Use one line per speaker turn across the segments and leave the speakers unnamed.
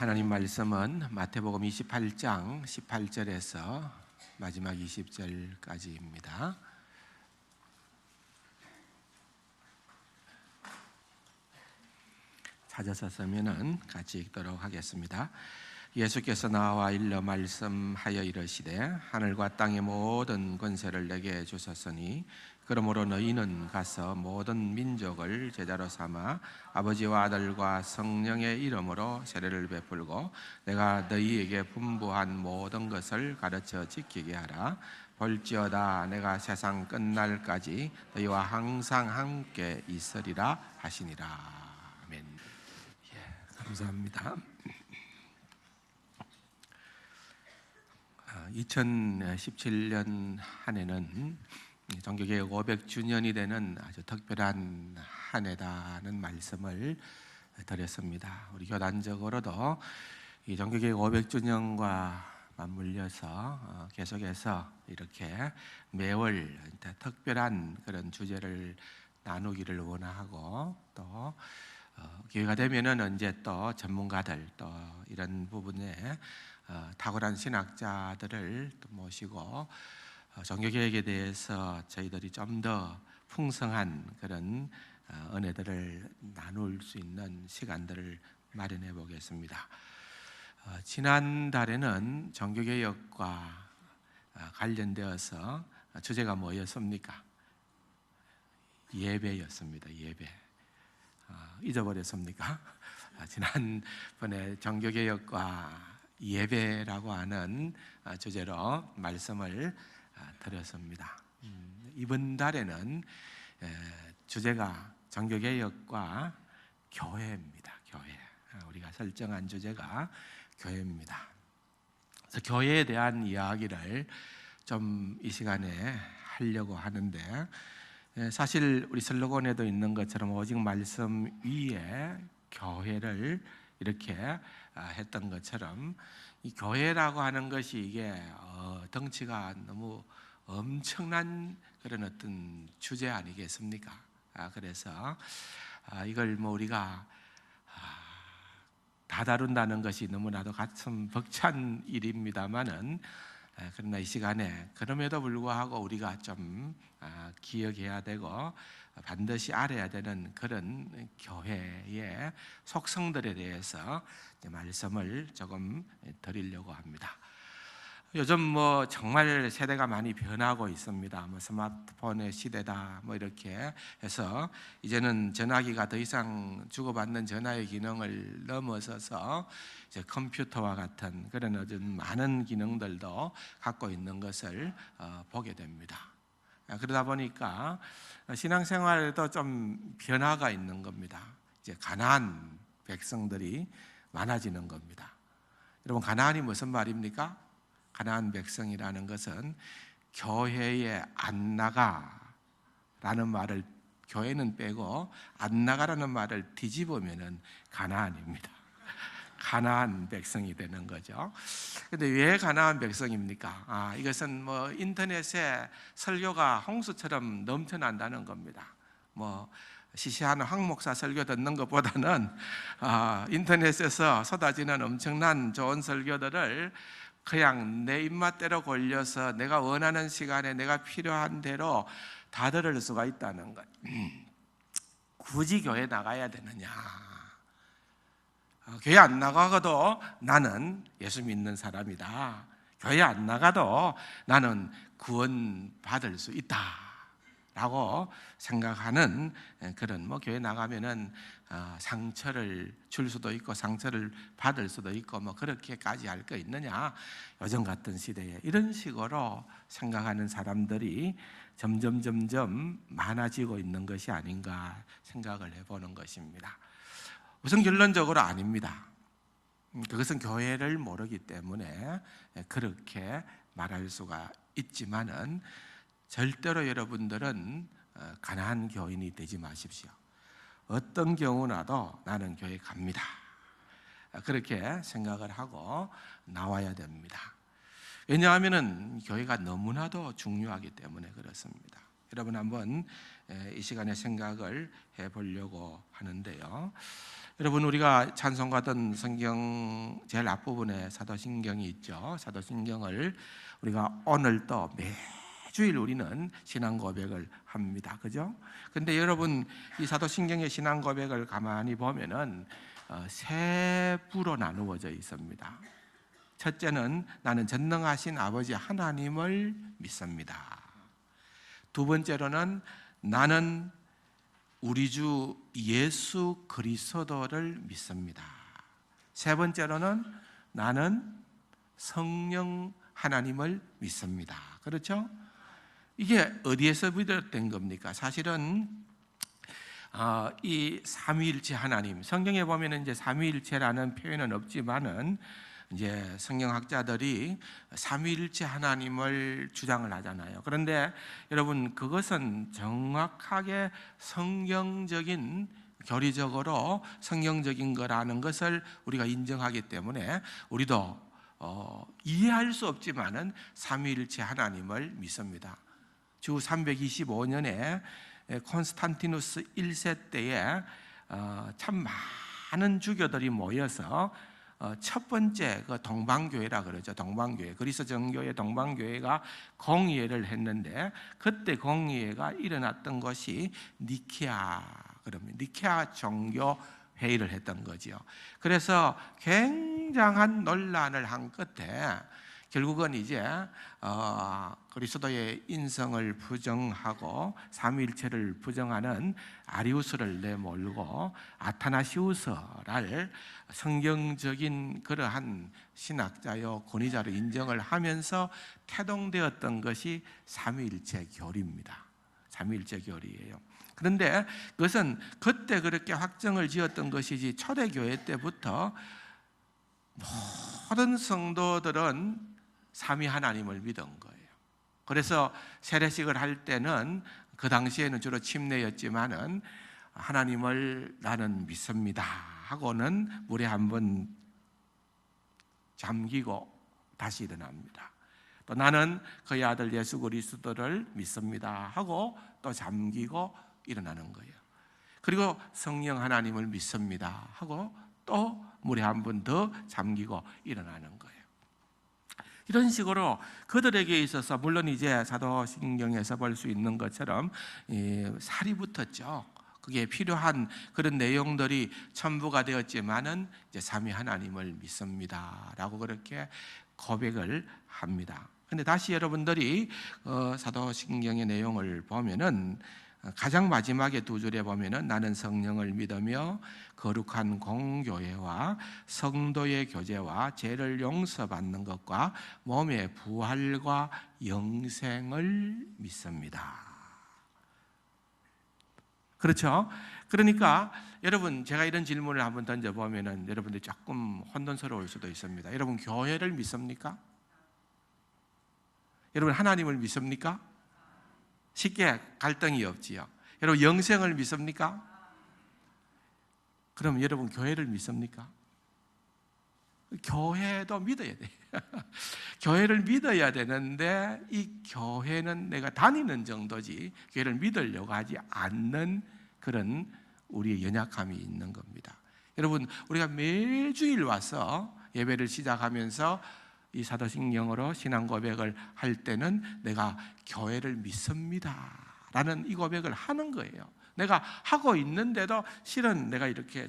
하나님 말씀은 마태복음 28장 18절에서 마지막 20절까지입니다. 찾아서 쓰면은 같이 읽도록 하겠습니다. 예수께서 나와 일러 말씀하여 이르시되 하늘과 땅의 모든 권세를 내게 주셨으니 그러므로 너희는 가서 모든 민족을 제자로 삼아 아버지와 아들과 성령의 이름으로 세례를 베풀고 내가 너희에게 분부한 모든 것을 가르쳐 지키게 하라. 볼지어다 내가 세상 끝날까지 너희와 항상 함께 있으리라 하시니라. 아멘. 감사합니다. 2017년 한 해는 정교개혁 500주년이 되는 아주 특별한 한 해다는 말씀을 드렸습니다. 우리 교단적으로도 이 정교개혁 500주년과 맞물려서 계속해서 이렇게 매월 특별한 그런 주제를 나누기를 원하고 또 기회가 되면은 언제 또 전문가들 또 이런 부분에 탁월한 신학자들을 또 모시고 종교개혁에 대해서 저희들이 좀 더 풍성한 그런 은혜들을 나눌 수 있는 시간들을 마련해 보겠습니다. 지난달에는 종교개혁과 관련되어서 주제가 뭐였습니까? 예배였습니다. 예배. 잊어버렸습니까? 지난번에 종교개혁과 예배라고 하는 주제로 말씀을 드렸습니다. 이번 달에는 주제가 종교개혁과 교회입니다. 교회. 우리가 설정한 주제가 교회입니다. 그래서 교회에 대한 이야기를 좀 이 시간에 하려고 하는데 사실 우리 슬로건에도 있는 것처럼 오직 말씀 위에 교회를 이렇게 했던 것처럼 이 교회라고 하는 것이 이게 덩치가 너무 엄청난 그런 어떤 주제 아니겠습니까? 그래서 이걸 뭐 우리가 다 다룬다는 것이 너무나도 가슴 벅찬 일입니다만은 그러나 이 시간에 그럼에도 불구하고 우리가 좀 기억해야 되고 반드시 알아야 되는 그런 교회의 속성들에 대해서 말씀을 조금 드리려고 합니다. 요즘 뭐 정말 세대가 많이 변하고 있습니다. 뭐 스마트폰의 시대다 뭐 이렇게 해서 이제는 전화기가 더 이상 주고받는 전화의 기능을 넘어서서 이제 컴퓨터와 같은 그런 아주 많은 기능들도 갖고 있는 것을 보게 됩니다. 그러다 보니까 신앙생활에도 좀 변화가 있는 겁니다. 이제 가나안 백성들이 많아지는 겁니다. 여러분, 가나안이 무슨 말입니까? 가나안 백성이라는 것은 교회에 안 나가라는 말을 교회는 빼고 안 나가라는 말을 뒤집으면은 가나안입니다. 가나안 백성이 되는 거죠. 근데 왜 가나안 백성입니까? 이것은 뭐 인터넷에 설교가 홍수처럼 넘쳐난다는 겁니다. 뭐 시시하는 황 목사 설교 듣는 것보다는 인터넷에서 쏟아지는 엄청난 좋은 설교들을 그냥 내 입맛대로 골려서 내가 원하는 시간에 내가 필요한 대로 다 들을 수가 있다는 것. 굳이 교회 나가야 되느냐? 교회 안 나가도 나는 예수 믿는 사람이다. 교회 안 나가도 나는 구원 받을 수 있다라고 생각하는 그런 뭐 교회 나가면은 상처를 줄 수도 있고 상처를 받을 수도 있고 뭐 그렇게까지 할 거 있느냐? 요즘 같은 시대에 이런 식으로 생각하는 사람들이 점점 많아지고 있는 것이 아닌가 생각을 해보는 것입니다. 우선 결론적으로 아닙니다. 그것은 교회를 모르기 때문에 그렇게 말할 수가 있지만은 절대로 여러분들은 가난한 교인이 되지 마십시오. 어떤 경우나도 나는 교회 갑니다. 그렇게 생각을 하고 나와야 됩니다. 왜냐하면 교회가 너무나도 중요하기 때문에 그렇습니다. 여러분 한번 이 시간에 생각을 해보려고 하는데요. 여러분 우리가 찬송가던 성경 제일 앞부분에 사도신경이 있죠. 사도신경을 우리가 오늘 또 매주일 우리는 신앙 고백을 합니다. 그죠? 근데 여러분 이 사도신경의 신앙 고백을 가만히 보면은 세 부로 나누어져 있습니다. 첫째는 나는 전능하신 아버지 하나님을 믿습니다. 두 번째로는 나는 우리 주 예수 그리스도를 믿습니다. 세 번째로는 나는 성령 하나님을 믿습니다. 그렇죠? 이게 어디에서 비롯된 겁니까? 사실은 이 삼위일체 하나님, 성경에 보면은 이제 삼위일체라는 표현은 없지만은 이제 성경학자들이 삼위일체 하나님을 주장을 하잖아요. 그런데 여러분 그것은 정확하게 성경적인 교리적으로 성경적인 거라는 것을 우리가 인정하기 때문에 우리도 이해할 수 없지만은 삼위일체 하나님을 믿습니다. 주 325년에 콘스탄티누스 1세 때에 참 많은 주교들이 모여서 첫 번째 그 동방교회라 그러죠. 동방교회, 그리스 정교회 동방교회가 공의회를 했는데 그때 공의회가 일어났던 것이 니케아, 그러면 니케아 종교 회의를 했던 거죠. 그래서 굉장한 논란을 한 끝에 결국은 이제 그리스도의 인성을 부정하고 삼위일체를 부정하는 아리우스를 내몰고 아타나시우스를 성경적인 그러한 신학자요 권위자로 인정을 하면서 태동되었던 것이 삼위일체 교리입니다. 삼위일체 교리예요. 그런데 그것은 그때 그렇게 확정을 지었던 것이지 초대교회 때부터 모든 성도들은 삼위 하나님을 믿은 거예요. 그래서 세례식을 할 때는 그 당시에는 주로 침례였지만은 하나님을 나는 믿습니다 하고는 물에 한번 잠기고 다시 일어납니다. 또 나는 그의 아들 예수 그리스도를 믿습니다 하고 또 잠기고 일어나는 거예요. 그리고 성령 하나님을 믿습니다 하고 또 물에 한 번 더 잠기고 일어나는 거예요. 이런 식으로 그들에게 있어서 물론 이제 사도신경에서 볼 수 있는 것처럼 살이 붙었죠. 그게 필요한 그런 내용들이 첨부가 되었지만은 이제 삼위 하나님을 믿습니다라고 그렇게 고백을 합니다. 근데 다시 여러분들이 사도신경의 내용을 보면은 가장 마지막에 두 줄에 보면은 나는 성령을 믿으며 거룩한 공교회와 성도의 교제와 죄를 용서받는 것과 몸의 부활과 영생을 믿습니다. 그렇죠? 그러니까 여러분 제가 이런 질문을 한번 던져보면은 여러분들이 조금 혼돈스러울 수도 있습니다. 여러분 교회를 믿습니까? 여러분 하나님을 믿습니까? 쉽게 갈등이 없지요. 여러분 영생을 믿습니까? 그럼 여러분 교회를 믿습니까? 교회도 믿어야 돼요. 교회를 믿어야 되는데 이 교회는 내가 다니는 정도지 교회를 믿으려고 하지 않는 그런 우리의 연약함이 있는 겁니다. 여러분 우리가 매주일 와서 예배를 시작하면서 이 사도신경으로 신앙 고백을 할 때는 내가 교회를 믿습니다 라는 이 고백을 하는 거예요. 내가 하고 있는데도 실은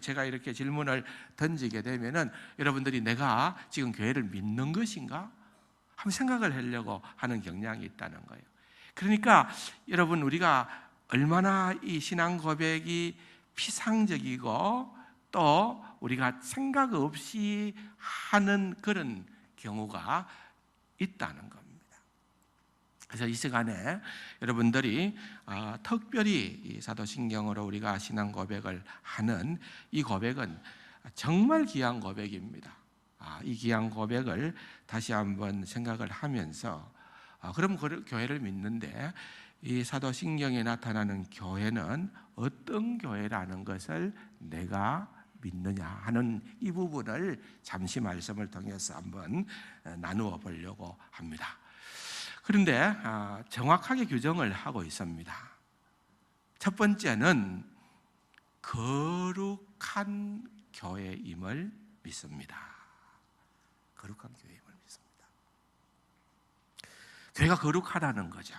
제가 이렇게 질문을 던지게 되면은 여러분들이 내가 지금 교회를 믿는 것인가? 한번 생각을 하려고 하는 경향이 있다는 거예요. 그러니까 여러분 우리가 얼마나 이 신앙 고백이 피상적이고 또 우리가 생각 없이 하는 그런 경우가 있다는 겁니다. 그래서 이 시간에 여러분들이 특별히 이 사도신경으로 우리가 신앙 고백을 하는 이 고백은 정말 귀한 고백입니다. 이 귀한 고백을 다시 한번 생각을 하면서 그럼 그 교회를 믿는데 이 사도신경에 나타나는 교회는 어떤 교회라는 것을 내가 믿느냐 하는 이 부분을 잠시 말씀을 통해서 한번 나누어 보려고 합니다. 그런데 정확하게 규정을 하고 있습니다. 첫 번째는 거룩한 교회임을 믿습니다. 거룩한 교회임을 믿습니다. 교회가 거룩하다는 거죠.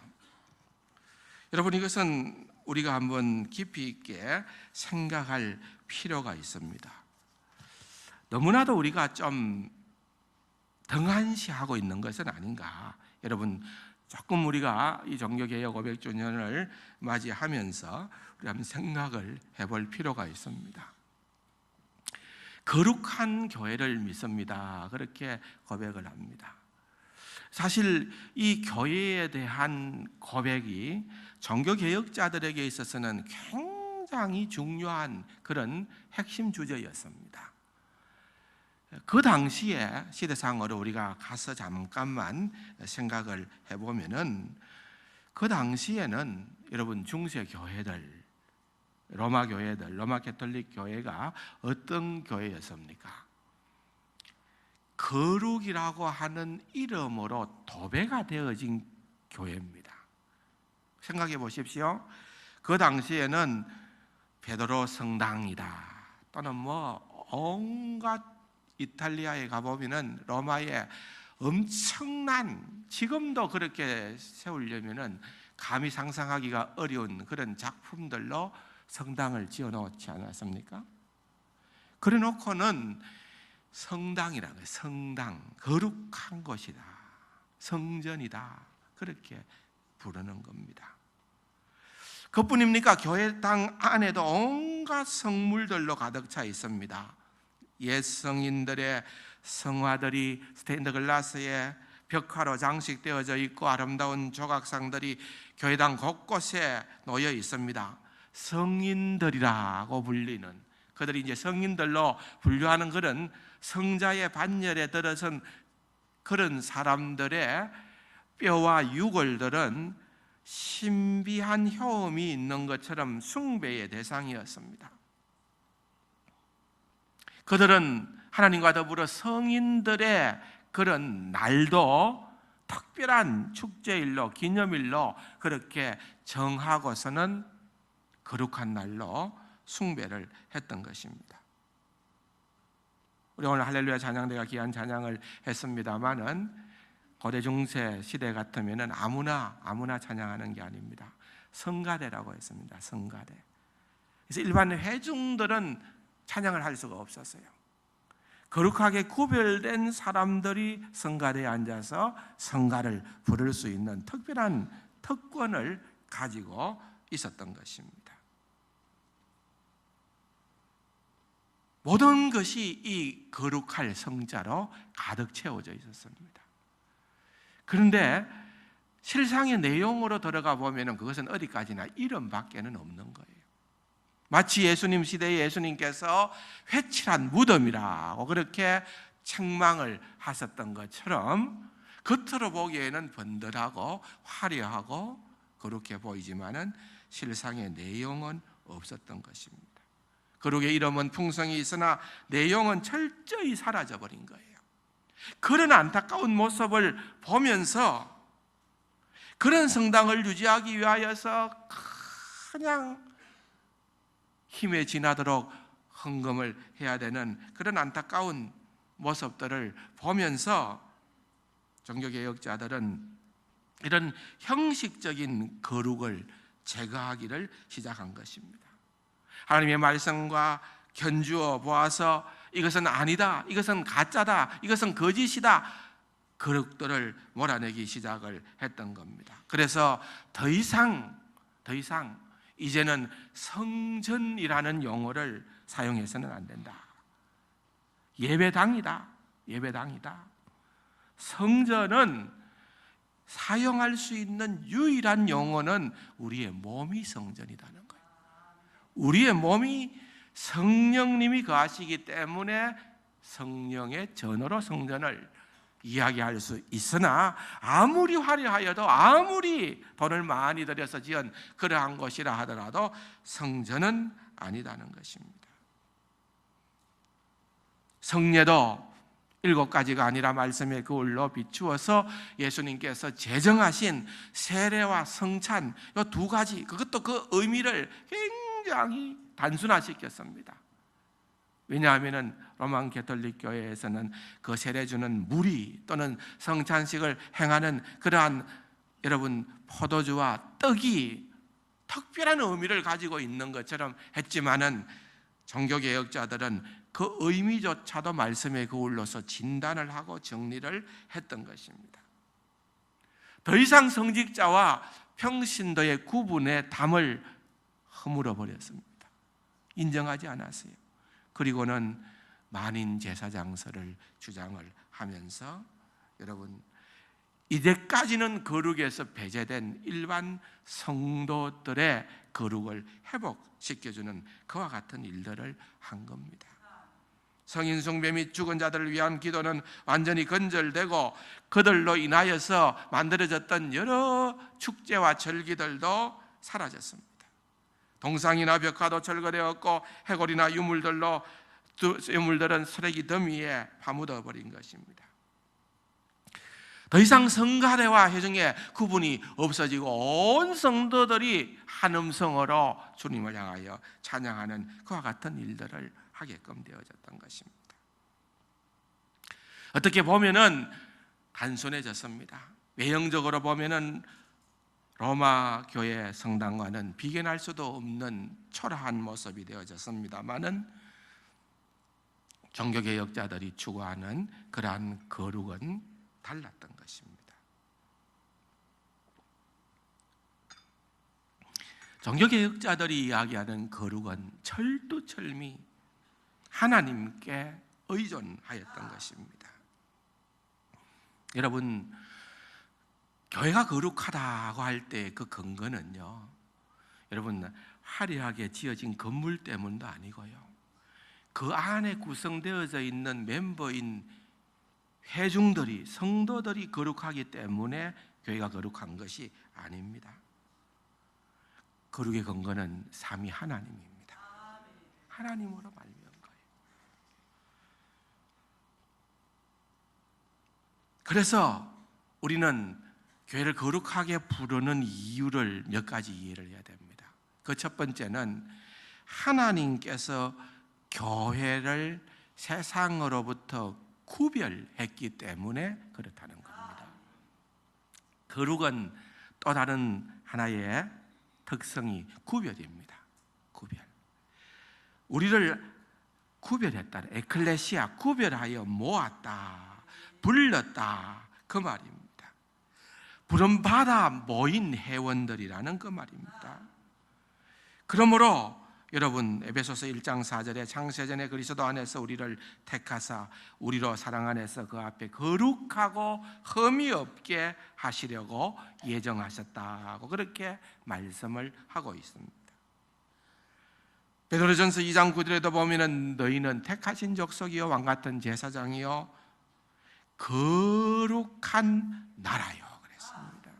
여러분, 이것은 우리가 한번 깊이 있게 생각할 필요가 있습니다. 너무나도 우리가 좀 등한시하고 있는 것은 아닌가. 여러분, 조금 우리가 이 종교개혁 500주년을 맞이하면서 우리 한번 생각을 해볼 필요가 있습니다. 거룩한 교회를 믿습니다. 그렇게 고백을 합니다. 사실 이 교회에 대한 고백이 종교개혁자들에게 있어서는 굉장히 중요한 그런 핵심 주제였습니다. 그 당시에 시대상으로 우리가 가서 잠깐만 생각을 해보면은 그 당시에는 여러분 중세 교회들, 로마 교회들, 로마 가톨릭 교회가 어떤 교회였습니까? 거룩이라고 하는 이름으로 도배가 되어진 교회입니다. 생각해 보십시오. 그 당시에는 베드로 성당이다, 또는 온갖 이탈리아에 가보면은 로마에 엄청난, 지금도 그렇게 세우려면은 감히 상상하기가 어려운 그런 작품들로 성당을 지어 놓지 않았습니까? 그래 놓고는 성당이라는 거예요. 성당, 거룩한 곳이다, 성전이다, 그렇게 부르는 겁니다. 그뿐입니까? 교회당 안에도 온갖 성물들로 가득 차 있습니다. 옛 성인들의 성화들이 스테인드 글라스에 벽화로 장식되어져 있고 아름다운 조각상들이 교회당 곳곳에 놓여 있습니다. 성인들이라고 불리는, 그들이 이제 성인들로 분류하는 그런 성자의 반열에 들어선 그런 사람들의 뼈와 유골들은 신비한 효험이 있는 것처럼 숭배의 대상이었습니다. 그들은 하나님과 더불어 성인들의 그런 날도 특별한 축제일로, 기념일로 그렇게 정하고서는 거룩한 날로 숭배를 했던 것입니다. 우리 오늘 할렐루야 찬양대가 귀한 찬양을 했습니다마는 고대 중세 시대 같으면은 아무나 찬양하는 게 아닙니다. 성가대라고 했습니다. 성가대. 그래서 일반 회중들은 찬양을 할 수가 없었어요. 거룩하게 구별된 사람들이 성가대에 앉아서 성가를 부를 수 있는 특별한 특권을 가지고 있었던 것입니다. 모든 것이 이 거룩할 성자로 가득 채워져 있었습니다. 그런데 실상의 내용으로 들어가 보면 그것은 어디까지나 이름밖에는 없는 거예요. 마치 예수님 시대에 예수님께서 회칠한 무덤이라고 그렇게 책망을 하셨던 것처럼 겉으로 보기에는 번들하고 화려하고 그렇게 보이지만은 실상의 내용은 없었던 것입니다. 거룩의 이름은 풍성이 있으나 내용은 철저히 사라져버린 거예요. 그런 안타까운 모습을 보면서 그런 성당을 유지하기 위하여서 그냥 힘에 지나도록 헌금을 해야 되는 그런 안타까운 모습들을 보면서 종교개혁자들은 이런 형식적인 거룩을 제거하기를 시작한 것입니다. 하나님의 말씀과 견주어 보아서 이것은 아니다, 이것은 가짜다, 이것은 거짓이다, 거룩들을 몰아내기 시작을 했던 겁니다. 그래서 더 이상 이제는 성전이라는 용어를 사용해서는 안 된다. 예배당이다. 성전은 사용할 수 있는 유일한 용어는 우리의 몸이 성전이라는 거예요. 우리의 몸이 성령님이 거하시기 때문에 성령의 전으로 성전을 이야기할 수 있으나 아무리 화려하여도 아무리 돈을 많이 들여서 지은 그러한 곳이라 하더라도 성전은 아니다는 것입니다. 성례도 7가지가 아니라 말씀의 거울로 비추어서 예수님께서 제정하신 세례와 성찬 이 2가지, 그것도 그 의미를 굉장히 단순화시켰습니다. 왜냐하면 로마 가톨릭 교회에서는 그 세례 주는 무리 또는 성찬식을 행하는 그러한 여러분 포도주와 떡이 특별한 의미를 가지고 있는 것처럼 했지만은 종교개혁자들은 그 의미조차도 말씀의 거울로서 진단을 하고 정리를 했던 것입니다. 더 이상 성직자와 평신도의 구분의 담을 허물어 버렸습니다. 인정하지 않았어요. 그리고는 만인 제사장설을 주장을 하면서 여러분 이제까지는 거룩에서 배제된 일반 성도들의 거룩을 회복시켜주는 그와 같은 일들을 한 겁니다. 성인 숭배 및 죽은 자들을 위한 기도는 완전히 건절되고 그들로 인하여서 만들어졌던 여러 축제와 절기들도 사라졌습니다. 동상이나 벽화도 철거되었고 해골이나 유물들은 쓰레기 더미에 파묻어 버린 것입니다. 더 이상 성가대와 회중의 구분이 없어지고 온 성도들이 한 음성으로 주님을 향하여 찬양하는 그와 같은 일들을 하게끔 되어졌던 것입니다. 어떻게 보면은 단순해졌습니다. 외형적으로 보면은 로마 교회 성당과는 비견할 수도 없는 초라한 모습이 되어졌습니다만은 종교개혁자들이 추구하는 그러한 거룩은 달랐던 것입니다. 종교개혁자들이 이야기하는 거룩은 철두철미 하나님께 의존하였던 것입니다. 여러분, 교회가 거룩하다고 할 때 그 근거는요, 여러분 화려하게 지어진 건물 때문도 아니고요, 그 안에 구성되어져 있는 멤버인 회중들이, 성도들이 거룩하기 때문에 교회가 거룩한 것이 아닙니다. 거룩의 근거는 삼위 하나님입니다. 하나님으로 말미암은 거예요. 그래서 우리는 교회를 거룩하게 부르는 이유를 몇 가지 이해를 해야 됩니다. 그 첫 번째는 하나님께서 교회를 세상으로부터 구별했기 때문에 그렇다는 겁니다. 거룩은 또 다른 하나의 특성이 구별입니다. 구별. 우리를 구별했다. 에클레시아, 구별하여 모았다, 불렀다, 그 말입니다. 부름받아 모인 회원들이라는 그 말입니다. 그러므로 여러분 에베소서 1장 4절에 창세전에 그리스도 안에서 우리를 택하사 우리로 사랑 안에서 그 앞에 거룩하고 흠이 없게 하시려고 예정하셨다고 그렇게 말씀을 하고 있습니다. 베드로전서 2장 9절에도 보면은 너희는 택하신 족속이요 왕같은 제사장이요 거룩한 나라요 그랬습니다.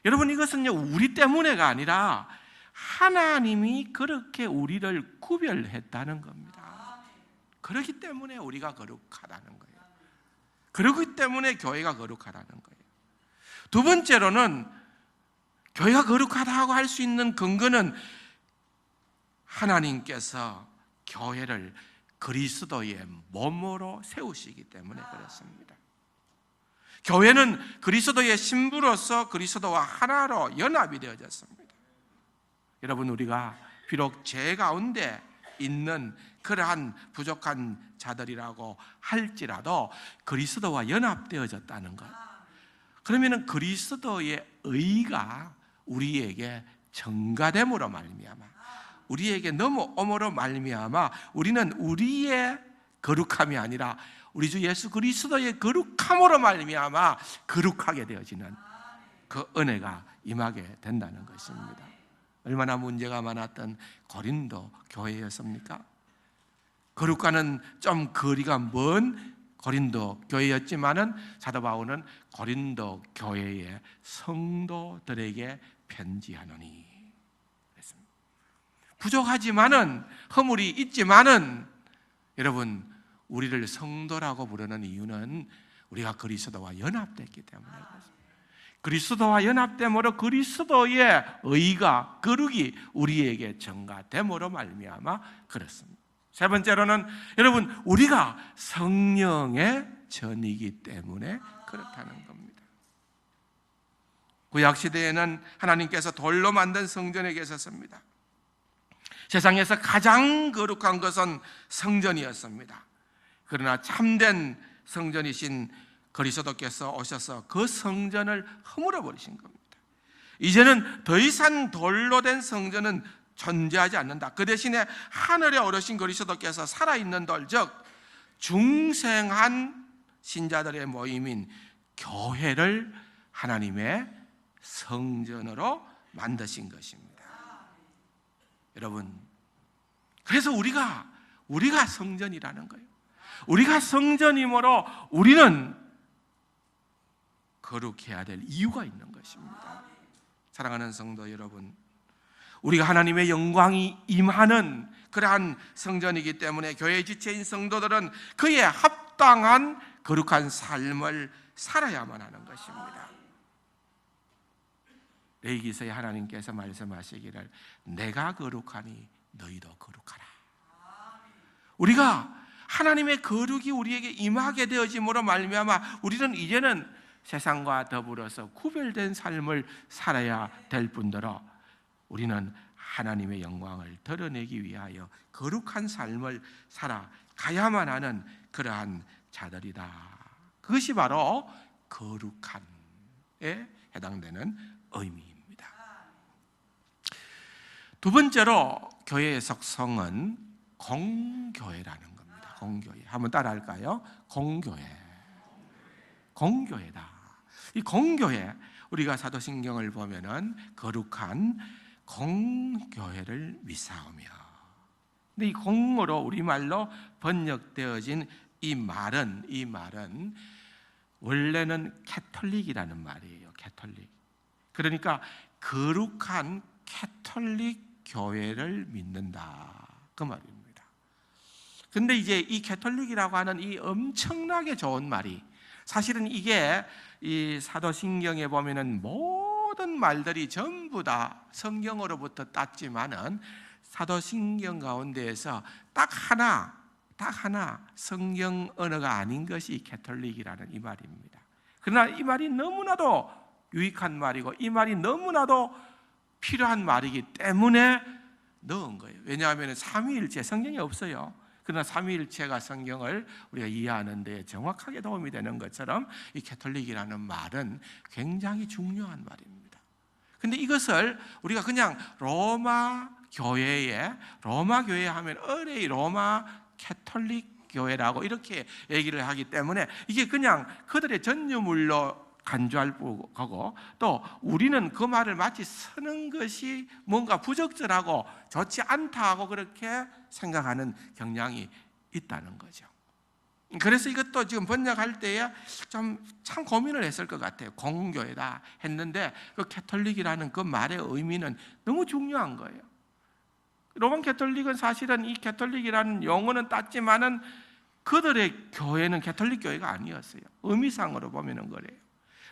여러분 이것은요 우리 때문에가 아니라 하나님이 그렇게 우리를 구별했다는 겁니다. 그렇기 때문에 우리가 거룩하다는 거예요. 그렇기 때문에 교회가 거룩하다는 거예요. 두 번째로는 교회가 거룩하다고 할 수 있는 근거는 하나님께서 교회를 그리스도의 몸으로 세우시기 때문에 그렇습니다. 교회는 그리스도의 신부로서 그리스도와 하나로 연합이 되어졌습니다. 여러분 우리가 비록 죄 가운데 있는 그러한 부족한 자들이라고 할지라도 그리스도와 연합되어졌다는 것. 그러면 그리스도의 의가 우리에게 전가됨으로 말미암아, 우리에게 넘어옴으로 말미암아 우리는 우리의 거룩함이 아니라 우리 주 예수 그리스도의 거룩함으로 말미암아 거룩하게 되어지는 그 은혜가 임하게 된다는 것입니다. 얼마나 문제가 많았던 고린도 교회였습니까? 거룩과는 좀 거리가 먼 고린도 교회였지만은 사도 바울은 고린도 교회의 성도들에게 편지하노니 그랬습니다. 부족하지만은 허물이 있지만은 여러분 우리를 성도라고 부르는 이유는 우리가 그리스도와 연합됐기 때문에 그렇습니다. 그리스도와 연합됨으로 그리스도의 의가 거룩이 우리에게 전가됨으로 말미암아 그렇습니다. 세 번째로는 여러분 우리가 성령의 전이기 때문에 그렇다는 겁니다. 구약 시대에는 하나님께서 돌로 만든 성전에 계셨습니다. 세상에서 가장 거룩한 것은 성전이었습니다. 그러나 참된 성전이신 그리스도께서 오셔서 그 성전을 허물어 버리신 겁니다. 이제는 더 이상 돌로 된 성전은 존재하지 않는다. 그 대신에 하늘에 오르신 그리스도께서 살아있는 돌, 즉 중생한 신자들의 모임인 교회를 하나님의 성전으로 만드신 것입니다. 여러분, 그래서 우리가 성전이라는 거예요. 우리가 성전이므로 우리는 거룩해야 될 이유가 있는 것입니다. 사랑하는 성도 여러분, 우리가 하나님의 영광이 임하는 그러한 성전이기 때문에 교회 지체인 성도들은 그에 합당한 거룩한 삶을 살아야만 하는 것입니다. 레위기서에 하나님께서 말씀하시기를 내가 거룩하니 너희도 거룩하라. 우리가 하나님의 거룩이 우리에게 임하게 되어짐으로 말미암아 우리는 이제는 세상과 더불어서 구별된 삶을 살아야 될 뿐더러 우리는 하나님의 영광을 드러내기 위하여 거룩한 삶을 살아가야만 하는 그러한 자들이다. 그것이 바로 거룩함에 해당되는 의미입니다. 두 번째로 교회의 속성은 공교회라는 겁니다. 공교회. 한번 따라할까요? 공교회다. 이 공교회, 우리가 사도신경을 보면은 거룩한 공교회를 미사오며, 근데 이 공으로 우리말로 번역되어진 이 말은 원래는 캐톨릭이라는 말이에요. 캐톨릭. 그러니까 거룩한 캐톨릭 교회를 믿는다, 그 말입니다. 근데 이제 이 캐톨릭이라고 하는 이 엄청나게 좋은 말이, 사실은 이게 이 사도신경에 보면은 모든 말들이 전부 다 성경으로부터 땄지만은 사도신경 가운데에서 딱 하나 성경 언어가 아닌 것이 캐톨릭이라는 이 말입니다. 그러나 이 말이 너무나도 유익한 말이고 이 말이 너무나도 필요한 말이기 때문에 넣은 거예요. 왜냐하면 삼위일체, 성경에 없어요. 그러나 삼위일체가 성경을 우리가 이해하는 데 정확하게 도움이 되는 것처럼 이 캐톨릭이라는 말은 굉장히 중요한 말입니다. 근데 이것을 우리가 그냥 로마 교회에 하면 어레이 로마 캐톨릭 교회라고 이렇게 얘기를 하기 때문에 이게 그냥 그들의 전유물로 간주할 거고, 또 우리는 그 말을 마치 쓰는 것이 뭔가 부적절하고 좋지 않다 하고 그렇게 생각하는 경향이 있다는 거죠. 그래서 이것도 지금 번역할 때에 참 고민을 했을 것 같아요. 공교회다 했는데 그 캐톨릭이라는 그 말의 의미는 너무 중요한 거예요. 로마 캐톨릭은 사실은 이 캐톨릭이라는 용어는 땄지만은 그들의 교회는 캐톨릭 교회가 아니었어요. 의미상으로 보면은 그래요.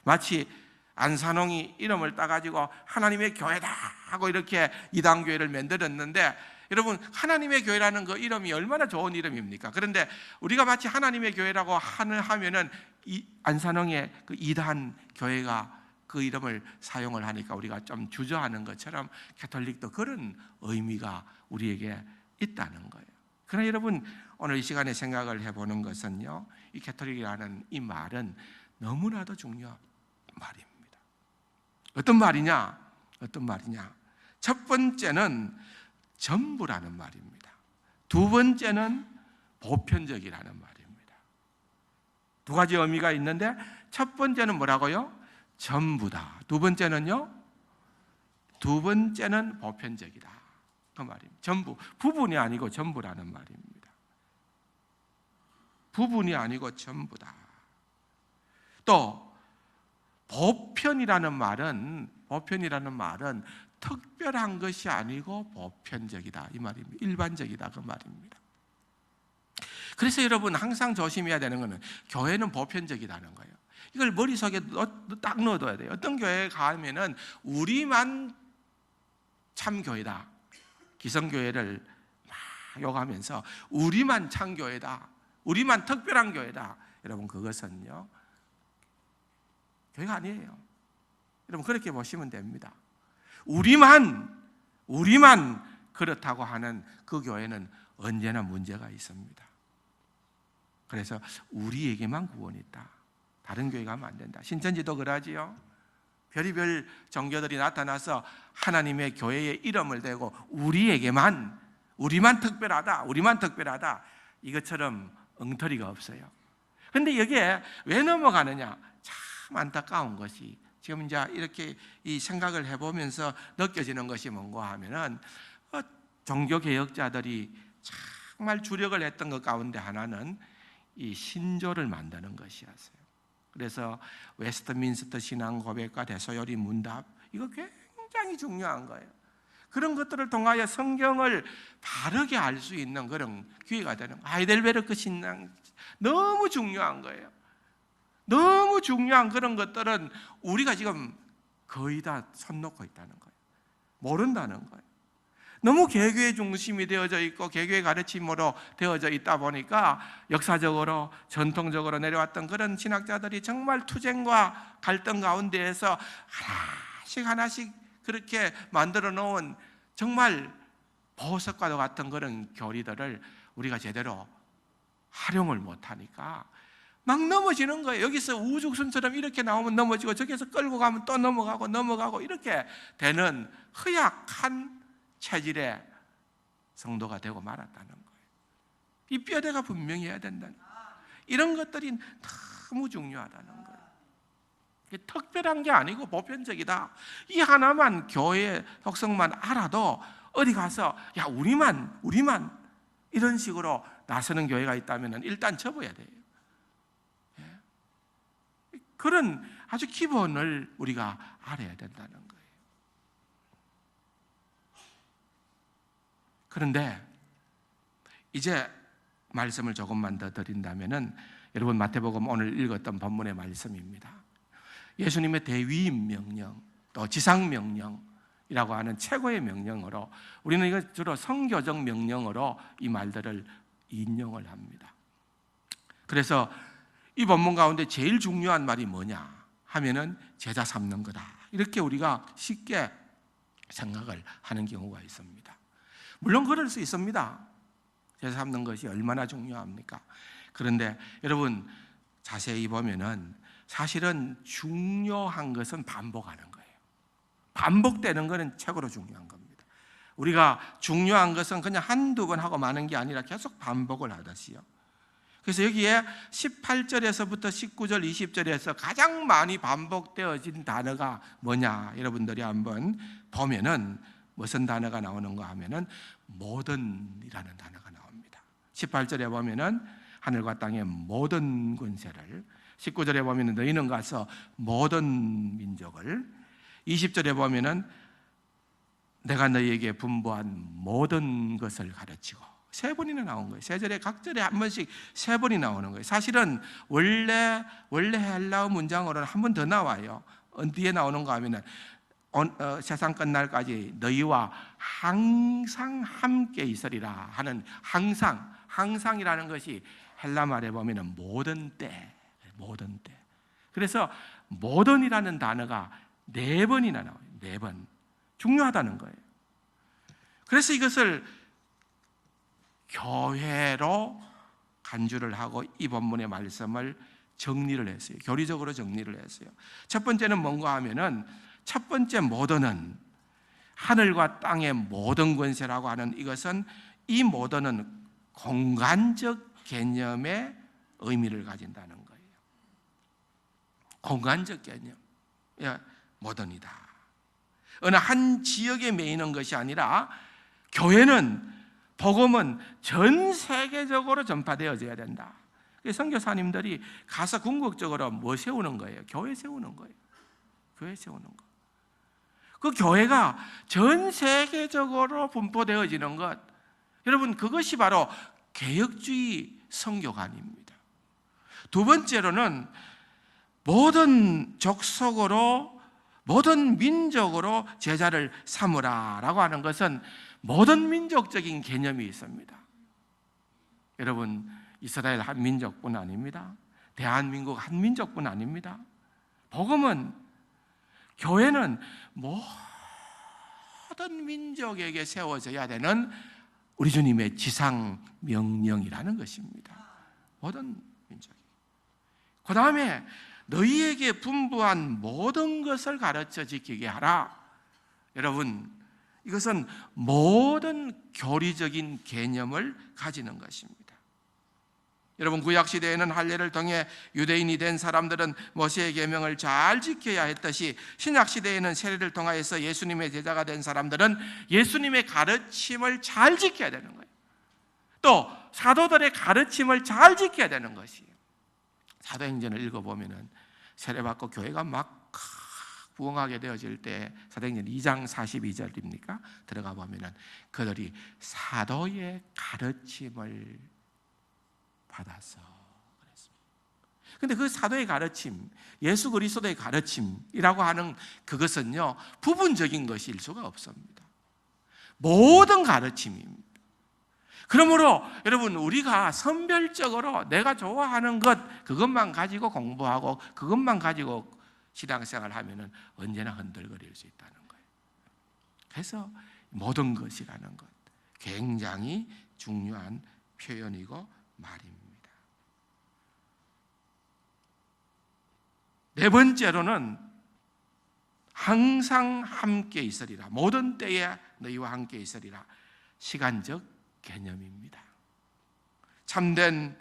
마치 안산홍이 이름을 따가지고 하나님의 교회다 하고 이렇게 이단교회를 만들었는데, 여러분 하나님의 교회라는 그 이름이 얼마나 좋은 이름입니까? 그런데 우리가 마치 하나님의 교회라고 하면은 이 안산홍의 그 이단 교회가 그 이름을 사용을 하니까 우리가 좀 주저하는 것처럼 캐톨릭도 그런 의미가 우리에게 있다는 거예요. 그러나 여러분 오늘 이 시간에 생각을 해보는 것은요, 이 캐톨릭이라는 이 말은 너무나도 중요한 말입니다. 어떤 말이냐? 첫 번째는 전부라는 말입니다. 두 번째는 보편적이라는 말입니다. 두 가지 의미가 있는데 첫 번째는 뭐라고요? 전부다. 두 번째는요? 두 번째는 보편적이다, 그 말입니다. 전부, 부분이 아니고 전부라는 말입니다. 부분이 아니고 전부다. 또 보편이라는 말은 특별한 것이 아니고 보편적이다, 이 말입니다. 일반적이다, 그 말입니다. 그래서 여러분 항상 조심해야 되는 것은 교회는 보편적이라는 거예요. 이걸 머릿속에 딱 넣어둬야 돼요. 어떤 교회에 가면은 우리만 참교회다, 기성교회를 막 욕하면서 우리만 참교회다, 우리만 특별한 교회다. 여러분 그것은요 교회가 아니에요. 여러분 그렇게 보시면 됩니다. 우리만 그렇다고 하는 그 교회는 언제나 문제가 있습니다. 그래서 우리에게만 구원이 있다, 다른 교회 가면 안 된다. 신천지도 그러지요. 별의별 종교들이 나타나서 하나님의 교회의 이름을 대고 우리만 특별하다 이것처럼 엉터리가 없어요. 그런데 여기에 왜 넘어가느냐, 참 안타까운 것이 지금 이제 이렇게 이 생각을 해보면서 느껴지는 것이 뭔가 하면은 종교개혁자들이 정말 주력을 했던 것 가운데 하나는 이 신조를 만드는 것이었어요. 그래서 웨스트민스터 신앙 고백과 대소요리 문답, 이거 굉장히 중요한 거예요. 그런 것들을 통하여 성경을 바르게 알 수 있는 그런 기회가 되는 거예요. 하이델베르크 신앙 너무 중요한 거예요. 너무 중요한 그런 것들은 우리가 지금 거의 다 손 놓고 있다는 거예요. 모른다는 거예요. 너무 개교의 중심이 되어져 있고 개교의 가르침으로 되어져 있다 보니까 역사적으로 전통적으로 내려왔던 그런 신학자들이 정말 투쟁과 갈등 가운데에서 하나씩 그렇게 만들어 놓은 정말 보석과도 같은 그런 교리들을 우리가 제대로 활용을 못하니까 막 넘어지는 거예요. 여기서 우죽순처럼 이렇게 나오면 넘어지고 저기서 끌고 가면 또 넘어가고 이렇게 되는 허약한 체질의 성도가 되고 말았다는 거예요. 이 뼈대가 분명히 해야 된다는 거예요. 이런 것들이 너무 중요하다는 거예요. 특별한 게 아니고 보편적이다. 이 하나만 교회의 속성만 알아도 어디 가서 야 우리만 이런 식으로 나서는 교회가 있다면 일단 접어야 돼요. 그런 아주 기본을 우리가 알아야 된다는 거예요. 그런데 이제 말씀을 조금만 더 드린다면은 여러분 마태복음 오늘 읽었던 본문의 말씀입니다. 예수님의 대위임 명령, 또 지상 명령이라고 하는 최고의 명령으로 우리는 이거 주로 성교적 명령으로 이 말들을 인용을 합니다. 그래서 이 본문 가운데 제일 중요한 말이 뭐냐 하면은 제자 삼는 거다. 이렇게 우리가 쉽게 생각을 하는 경우가 있습니다. 물론 그럴 수 있습니다. 제자 삼는 것이 얼마나 중요합니까? 그런데 여러분 자세히 보면은 사실은 중요한 것은 반복하는 거예요. 반복되는 것은 최고로 중요한 겁니다. 우리가 중요한 것은 그냥 한두 번 하고 마는 게 아니라 계속 반복을 하듯이요. 그래서 여기에 18절에서부터 19절, 20절에서 가장 많이 반복되어진 단어가 뭐냐? 여러분들이 한번 보면은 무슨 단어가 나오는가 하면은 모든이라는 단어가 나옵니다. 18절에 보면은 하늘과 땅의 모든 권세를, 19절에 보면은 너희는 가서 모든 민족을, 20절에 보면은 내가 너희에게 분부한 모든 것을 가르치고, 세 번이나 나온 거예요. 세 절에 각 절에 한 번씩 세 번이 나오는 거예요. 사실은 원래 헬라어 문장으로는 한 번 더 나와요. 뒤에 나오는 거 하면은 세상 끝날까지 너희와 항상 함께 있으리라 하는 항상이라는 것이 헬라 말에 보면은 모든 때. 그래서 모든이라는 단어가 네 번이나 나와요. 네 번. 중요하다는 거예요. 그래서 이것을 교회로 간주를 하고 이 본문의 말씀을 정리를 했어요. 교리적으로 정리를 했어요. 첫 번째는 뭔가 하면은 첫 번째 모든은 하늘과 땅의 모든 권세라고 하는 이것은 이 모든은 공간적 개념의 의미를 가진다는 거예요. 공간적 개념. 모든이다. 어느 한 지역에 매이는 것이 아니라 교회는 복음은 전 세계적으로 전파되어져야 된다. 선교사님들이 가서 궁극적으로 뭐 세우는 거예요? 교회 세우는 거예요. 교회 세우는 거. 그 교회가 전 세계적으로 분포되어지는 것, 여러분 그것이 바로 개혁주의 선교관입니다. 두 번째로는 모든 족속으로 모든 민족으로 제자를 삼으라라고 하는 것은 모든 민족적인 개념이 있습니다. 여러분, 이스라엘 한 민족뿐 아닙니다. 대한민국 한 민족뿐 아닙니다. 복음은, 교회는 모든 민족에게 세워져야 되는 우리 주님의 지상 명령이라는 것입니다. 모든 민족이. 그 다음에 너희에게 분부한 모든 것을 가르쳐 지키게 하라. 여러분, 이것은 모든 교리적인 개념을 가지는 것입니다. 여러분, 구약시대에는 할례를 통해 유대인이 된 사람들은 모세의 계명을 잘 지켜야 했듯이 신약시대에는 세례를 통하여서 예수님의 제자가 된 사람들은 예수님의 가르침을 잘 지켜야 되는 거예요. 또 사도들의 가르침을 잘 지켜야 되는 것이에요. 사도행전을 읽어보면 세례받고 교회가 막 부흥하게 되어질 때 사도행전 2장 42절입니까? 들어가 보면 그들이 사도의 가르침을 받아서 그랬습니다. 그런데 그 사도의 가르침, 예수 그리스도의 가르침이라고 하는 그것은요, 부분적인 것일 수가 없습니다. 모든 가르침입니다. 그러므로 여러분, 우리가 선별적으로 내가 좋아하는 것, 그것만 가지고 공부하고 그것만 가지고 신앙생활을 하면 언제나 흔들거릴 수 있다는 거예요. 그래서 모든 것이라는 것, 굉장히 중요한 표현이고 말입니다. 네 번째로는 항상 함께 있으리라. 모든 때에 너희와 함께 있으리라. 시간적 개념입니다. 참된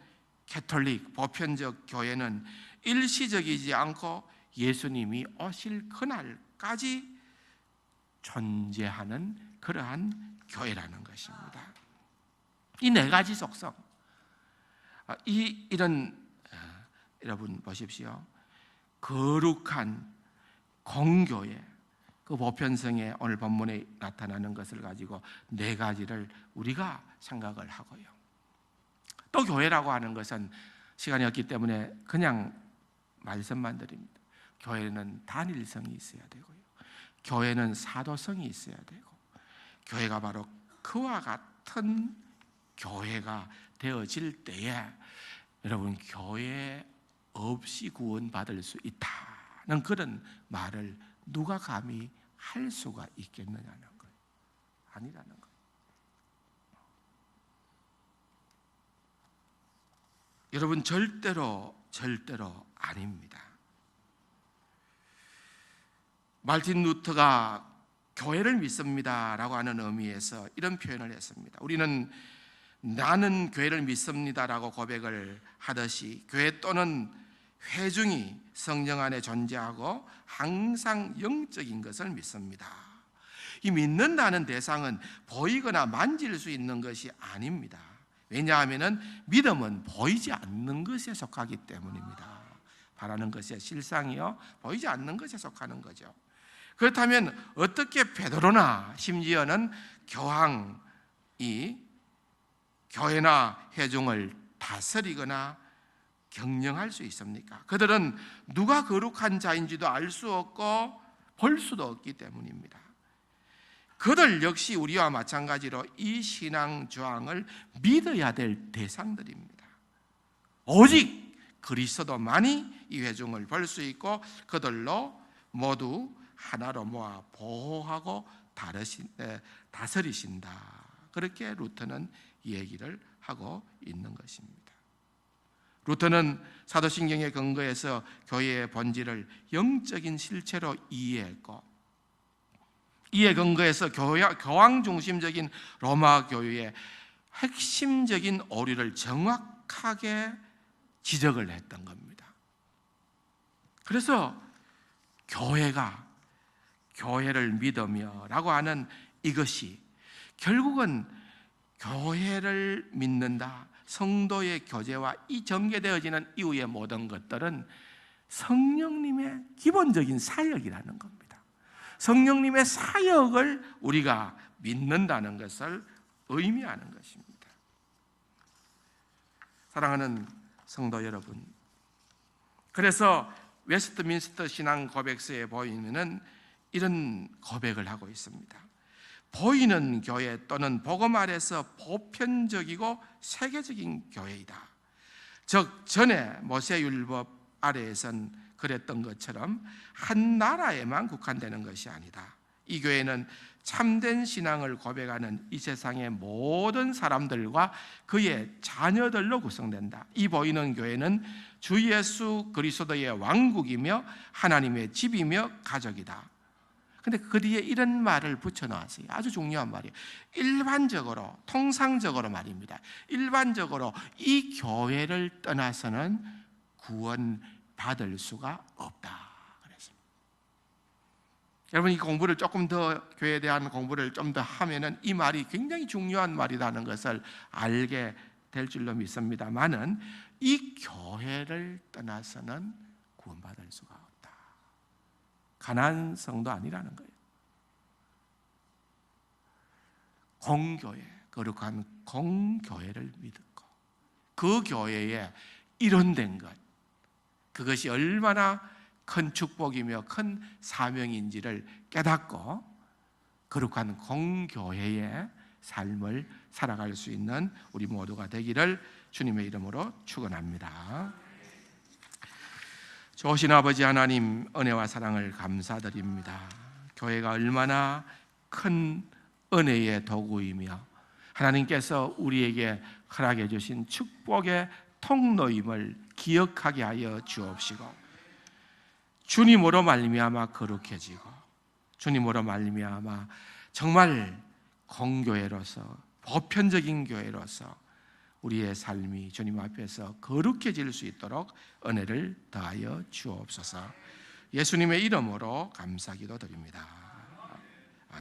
캐톨릭 보편적 교회는 일시적이지 않고 예수님이 오실 그날까지 존재하는 그러한 교회라는 것입니다. 이 네 가지 속성, 이런 여러분 보십시오. 거룩한 공교회, 그 보편성에 오늘 본문에 나타나는 것을 가지고 네 가지를 우리가 생각을 하고요. 또 교회라고 하는 것은 시간이 없기 때문에 그냥 말씀만 드립니다. 교회는 단일성이 있어야 되고요. 교회는 사도성이 있어야 되고, 교회가 바로 그와 같은 교회가 되어질 때에 여러분, 교회 없이 구원받을 수 있다는 그런 말을 누가 감히 할 수가 있겠느냐는 거예요. 아니라는 거예요. 여러분, 절대로 아닙니다. 말틴 루터가 교회를 믿습니다라고 하는 의미에서 이런 표현을 했습니다. 우리는 나는 교회를 믿습니다라고 고백을 하듯이 교회 또는 회중이 성령 안에 존재하고 항상 영적인 것을 믿습니다. 이 믿는다는 대상은 보이거나 만질 수 있는 것이 아닙니다. 왜냐하면 믿음은 보이지 않는 것에 속하기 때문입니다. 바라는 것의 실상이요, 보이지 않는 것에 속하는 거죠. 그렇다면 어떻게 베드로나 심지어는 교황이 교회나 회중을 다스리거나 경영할 수 있습니까? 그들은 누가 거룩한 자인지도 알 수 없고 볼 수도 없기 때문입니다. 그들 역시 우리와 마찬가지로 이 신앙 조항을 믿어야 될 대상들입니다. 오직 그리스도만이 이 회중을 볼 수 있고 그들로 모두 하나로 모아 보호하고 다스리신다. 그렇게 루터는 얘기를 하고 있는 것입니다. 루터는 사도신경에 근거해서 교회의 본질을 영적인 실체로 이해했고, 이에 근거해서 교황 중심적인 로마 교회의 핵심적인 오류를 정확하게 지적을 했던 겁니다. 그래서 교회를 믿으며 라고 하는 이것이 결국은 교회를 믿는다, 성도의 교제와 이 전개되어지는 이후의 모든 것들은 성령님의 기본적인 사역이라는 겁니다. 성령님의 사역을 우리가 믿는다는 것을 의미하는 것입니다. 사랑하는 성도 여러분, 그래서 웨스트민스터 신앙 고백서에 보이면은 이런 고백을 하고 있습니다. 보이는 교회 또는 복음 아래서 보편적이고 세계적인 교회이다. 즉 전에 모세율법 아래에선 그랬던 것처럼 한 나라에만 국한되는 것이 아니다. 이 교회는 참된 신앙을 고백하는 이 세상의 모든 사람들과 그의 자녀들로 구성된다. 이 보이는 교회는 주 예수 그리스도의 왕국이며 하나님의 집이며 가족이다. 근데 그 뒤에 이런 말을 붙여놨어요. 아주 중요한 말이에요. 일반적으로, 통상적으로 말입니다. 일반적으로 이 교회를 떠나서는 구원받을 수가 없다. 그랬습니다. 여러분, 이 공부를 조금 더, 교회에 대한 공부를 좀 더 하면은 이 말이 굉장히 중요한 말이라는 것을 알게 될 줄로 믿습니다만은 이 교회를 떠나서는 구원받을 수가 없다. 가난한 성도 아니라는 거예요. 공교회, 거룩한 공교회를 믿고 그 교회에 일원된 것, 그것이 얼마나 큰 축복이며 큰 사명인지를 깨닫고 거룩한 공교회의 삶을 살아갈 수 있는 우리 모두가 되기를 주님의 이름으로 축원합니다. 좋으신 아버지 하나님, 은혜와 사랑을 감사드립니다. 교회가 얼마나 큰 은혜의 도구이며 하나님께서 우리에게 허락해 주신 축복의 통로임을 기억하게 하여 주옵시고, 주님으로 말미암아 거룩해지고 주님으로 말미암아 정말 공교회로서, 보편적인 교회로서 우리의 삶이 주님 앞에서 거룩해질 수 있도록 은혜를 더하여 주옵소서. 예수님의 이름으로 감사기도 드립니다.